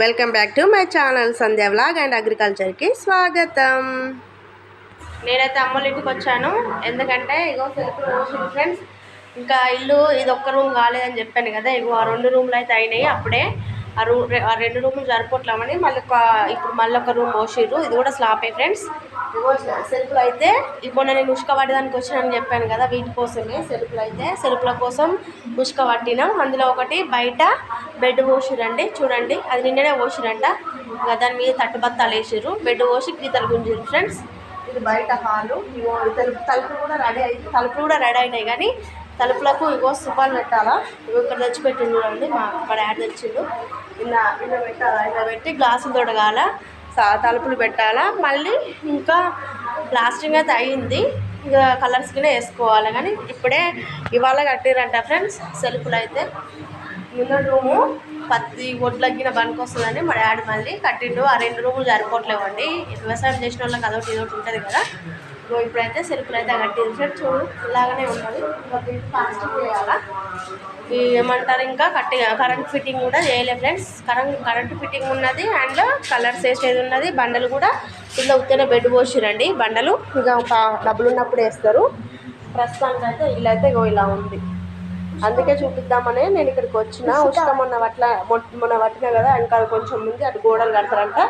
Welcome back to my channel Sandhya vlog and అగ్రికల్చర్కి స్వాగతం. నేనైతే అమ్మోళ్ళ ఇంటికి వచ్చాను. ఎందుకంటే ఇగో ఫ్రెండ్స్, ఇంకా ఇల్లు ఇది ఒక్క రూమ్ కాలేదని చెప్పాను కదా. ఇగో ఆ 2 రూమ్లు అయితే అయినాయి. అప్పుడే ఆ 2 రూమ్లు సరిపోట్లేమని ఇప్పుడు మళ్ళీ ఒక రూమ్ పోసిర్రు. ఇది కూడా స్లాపే ఫ్రెండ్స్. ఇగో సెల్ఫ్లు అయితే ఇప్పుడు నేను ఉష్క పట్టడానికి వచ్చానని చెప్పాను కదా, వీటి కోసమే సెల్ఫ్ల కోసం ఉష్క పట్టినాం. అందులో ఒకటి బయట బెడ్ పోసిరండి, చూడండి అది నిన్ననే పోసిరంట. దాని మీద తట్టుబత్తాలు వేసిర్రు, బెడ్ పోసి గీతలు గుంజిర్రు ఫ్రెండ్స్. ఇది బయట హాలు. ఇగో తలుపులు కూడా రెడీ అయినాయి. కానీ తలుపులకు ఇగో సుపాలు పెట్టాలా. ఇగో ఇక్కడ తెచ్చిపెట్టిండు చూడండి, మా డాడీ తెచ్చిండు. ఇలా పెట్టాలా, ఇలా పెట్టి గ్లాసులు తొడగాల, తలుపులు పెట్టాలా. మళ్ళీ ఇంకా ప్లాస్టింగ్ అయితే అయ్యింది, ఇక కలర్స్కినే వేసుకోవాలి. కానీ ఇప్పుడే ఇవాళ కట్టిరంట ఫ్రెండ్స్ సెల్ఫ్లు అయితే. ముందు రూము పత్తి ఒడ్లగ్గిన బండికి వస్తుందని మా డాడీ మళ్ళీ కట్టిండు. ఆ 2 రూములు సరిపోవట్లేవండి. వ్యవసాయం చేసిన వాళ్ళకి అదొకటి ఇదొకటి ఉంటుంది కదా. ఇప్పుడైతే సెల్ఫ్లు అయితే కట్టింది ఫ్రెండ్స్. చూడు ఇలాగనే ఉన్నది. ప్లాస్టిక్ వేయాలా, ఏమంటారు, ఇంకా కరెంట్ ఫిట్టింగ్ కూడా చేయలేదు ఫ్రెండ్స్. కరెంట్ ఫిట్టింగ్ ఉన్నది అండ్ కలర్స్ వేసేది ఉన్నది. బండలు కూడా కింద ఉత్తనే బెడ్ పోసిరండి. బండలు ఇక డబ్బులు ఉన్నప్పుడు వేస్తారు. ప్రస్తుతానికి అయితే ఇల్లు అయితే ఇలా ఉంది. అందుకే చూపిద్దామని నేను ఇక్కడికి వచ్చిన. ఉష్క మొన్న పట్టినా కదా, ఇంకా కొంచెం ముందు అటు గోడలు కడతారంట.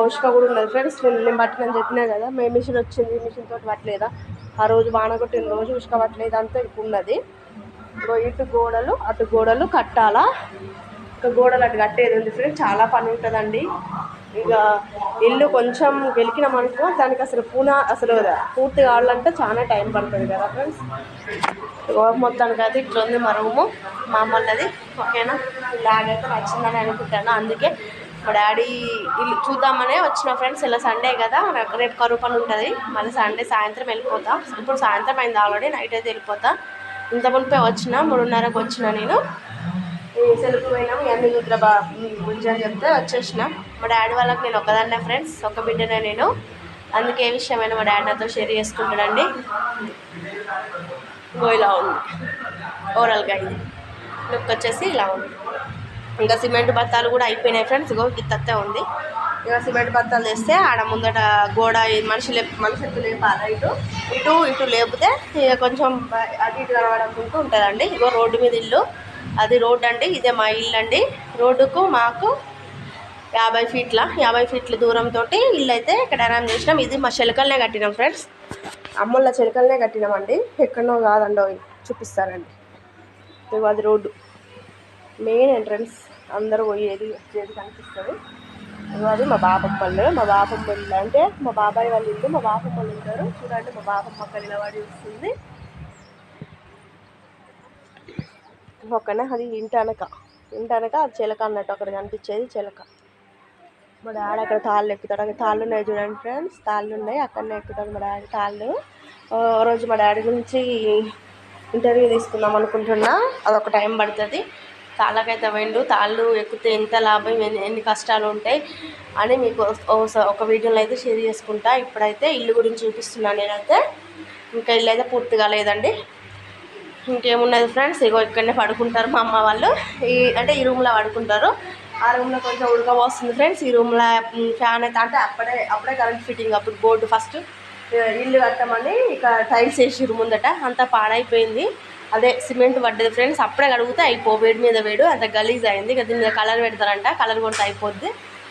ఉష్క కూడా ఉన్నది ఫ్రెండ్స్. నేను పట్టినని చెప్పినా కదా, మేము మిషన్ వచ్చింది, మిషన్ తోటి పట్టలేదా. ఆ రోజు వాన కొట్టిన రోజు ఉష్క పట్టలేదు, అంతా ఇప్పుడు ఉన్నది. ఇటు గోడలు అటు గోడలు కట్టాలా. ఇంకా గోడలు అటు కట్టేది ఉంది ఫ్రెండ్స్. చాలా పని ఉంటుందండి. ఇక ఇల్లు కొంచెం గెలికినామనుకో దానికి అసలు పూర్తి కావాలంటే చాలా టైం పడుతుంది కదా ఫ్రెండ్స్. మొత్తానికి అయితే ఇట్లా ఉంది మా రూము, మా అమ్మది. ఓకేనా, ఇలాగైతే నచ్చిందని అనుకుంటాను. అందుకే మా డాడీ ఇల్లు చూద్దామనే వచ్చిన ఫ్రెండ్స్. ఇలా సండే కదా, రేపు కరువు పని ఉంటుంది. మళ్ళీ సండే సాయంత్రం వెళ్ళిపోతా. ఇప్పుడు సాయంత్రం అయింది ఆల్రెడీ, నైట్ అయితే వెళ్ళిపోతా. ఇంత మునిపే వచ్చిన 3:30కు వచ్చిన నేను. సెల్ఫ్ పోయినాం, ఇవన్నీ చూద్దా గురించి అని చెప్తే వచ్చేసిన. మా డాడీ వాళ్ళకి నేను ఒక్కదాన్నే ఫ్రెండ్స్, ఒక బిడ్డనే నేను. అందుకే ఏ విషయమైనా మా డాడీ నాతో షేర్ చేసుకుంటాడండి. ఇలా ఉంది ఓవరాల్గా. ఇది లుక్ వచ్చేసి ఇలా ఉంది. ఇంకా సిమెంట్ బత్తాలు కూడా అయిపోయినాయి ఫ్రెండ్స్. గిత్తత్తే ఉంది. ఇక సిమెంట్ బత్తాలు తెస్తే ఆడ ముందట గోడ మనిషి లేపాలి. ఇటు లేపితే ఇక కొంచెం అటు ఇటు కనబడుకుంటూ ఉంటుందండి. ఇగో రోడ్డు మీద ఇల్లు, అది రోడ్డు అండి. ఇదే మా ఇల్లు అండి. రోడ్డుకు మాకు 50 ఫీట్ల దూరంతో ఇల్లు అయితే ఇక్కడ అరేంజ్ చేసినాం. ఇది మా చిలకలనే కట్టినాం ఫ్రెండ్స్. అమ్మల చిలకలనే కట్టినామండి, ఎక్కడనో కాదండి. చూపిస్తారండి. ఇగో అది రోడ్డు, మెయిన్ ఎంట్రన్స్. అందరూ పోయేది వచ్చేది కనిపిస్తుంది. ఇగో అది మా బాపమ్మ ఇల్లు అంటే మా బాబాయ్ వాళ్ళ ఇల్లు. మా బాపమ్మ వాళ్ళు ఉంటారు చూడండి. మా బాపమ్మ అక్కడ నిలబడి వస్తుంది. ఓకేనా, అది ఇంటనక అది చిలక అన్నట్టు. అక్కడ కనిపించేది చిలక. మా డాడీ అక్కడ తాళ్ళు ఎక్కుతాడు. అక్కడ తాళ్ళు ఉన్నాయి చూడండి ఫ్రెండ్స్, తాళ్ళు ఉన్నాయి, అక్కడనే ఎక్కుతాడు మా డాడీ తాళ్ళు. రోజు మా డాడీ గురించి ఇంటర్వ్యూ తీసుకుందాం అనుకుంటున్నా, అదొక టైం పడుతుంది. తాళ్ళకైతే వెండు, తాళ్ళు ఎక్కితే ఎంత లాభం, ఎన్ని కష్టాలు ఉంటాయి అని మీకు ఒక వీడియోలో అయితే షేర్ చేసుకుంటా. ఇప్పుడైతే ఇల్లు గురించి చూపిస్తున్నాను నేనైతే. ఇంకా ఇల్లు అయితే పూర్తిగా లేదండి. ఇంకేమున్నది ఫ్రెండ్స్, ఇగో ఇక్కడనే పడుకుంటారు మా అమ్మ వాళ్ళు. ఈ రూమ్లో పడుకుంటారు. ఆ రూమ్లో కొంచెం ఉడకపోస్తుంది ఫ్రెండ్స్. ఈ రూమ్లో ఫ్యాన్ అయితే అంటే అప్పుడే కరెంట్ ఫిట్టింగ్. అప్పుడు బోర్డు ఫస్ట్ ఇల్లు కట్టమని ఇక టైల్స్ వేసిర్రు ముందట, అంతా పాడైపోయింది. అదే సిమెంట్ పడ్డది ఫ్రెండ్స్. అప్పుడే కడిగితే వేడి మీద వేడు అంత గలీజ్ అయింది. ఇక దీని మీద కలర్ పెడతారంట, కలర్ కొడితే అయిపోద్ది.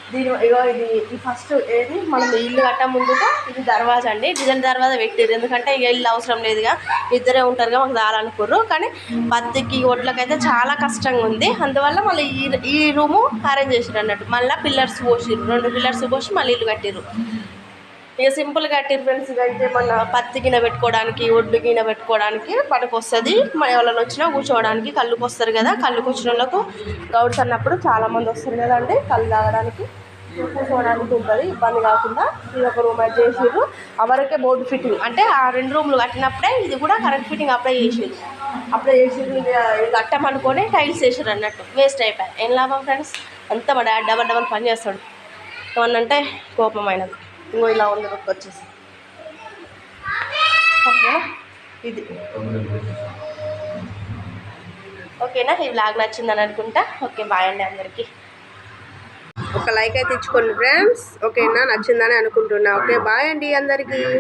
ఇది ఫస్ట్ ఏది మనం ఇల్లు కట్ట ముందుగా ఇది దర్వాజా అండి. డిజైన్ దర్వాజా పెట్టారు, ఎందుకంటే ఇక ఇల్లు అవసరం లేదుగా, ఇద్దరే ఉంటారుగా, మాకు దారానుకుర్రు. కానీ పత్తికి ఒడ్లకైతే చాలా కష్టంగా ఉంది. అందువల్ల మళ్ళీ ఈ రూము అరేంజ్ చేసారు అన్నట్టు. మళ్ళీ పిల్లర్స్ పోసిర్రు, 2 పిల్లర్స్ పోసి మళ్ళీ ఇల్లు కట్టిర్రు. ఇక సింపుల్గా కట్టిర్రు ఫ్రెండ్స్. ఇక అయితే మన పత్తి గిన్నె పెట్టుకోవడానికి, ఒడ్డు గిన్నె పెట్టుకోవడానికి పనికి వస్తుంది. మన ఎవరైనా వచ్చినా కూర్చోవడానికి, కళ్ళుకి వస్తారు కదా, కళ్ళుకి వచ్చిన వాళ్ళకు గౌడ్స్ అన్నప్పుడు చాలామంది వస్తారు కదండి, కళ్ళు తాగడానికి, కూర్చోవడానికి ఉంటుంది, ఇబ్బంది కాకుండా. ఇది ఒక రూమ్ అయితే చేసిర్రు. అవరకే బోర్డు ఫిట్టింగ్ అంటే ఆ 2 రూమ్లు కట్టినప్పుడే ఇది కూడా కరెంట్ ఫిట్టింగ్ అప్లై చేసిర్రు. ఇది కట్టమనుకొని టైల్స్ వేసారు అన్నట్టు. వేస్ట్ అయిపోయాయి, ఏం లాభం ఫ్రెండ్స్. అంతా మా డాడీ డబల్ పని చేస్తాడు. ఏమన్నంటే కోపం ఆయనకు. ఇంకో ఇలా ఉంది లుక్ వచ్చేసి. ఓకేనా, ఇది ఓకేనా. ఈ వ్లాగ్ నచ్చిందని అనుకుంటా. ఓకే, బాయ్ అండి అందరికీ. ఒక లైక్ అయితే ఇచ్చుకోండి ఫ్రెండ్స్. ఓకేనా, నచ్చిందని అనుకుంటున్నా. ఓకే, బాయ్ అండి అందరికీ.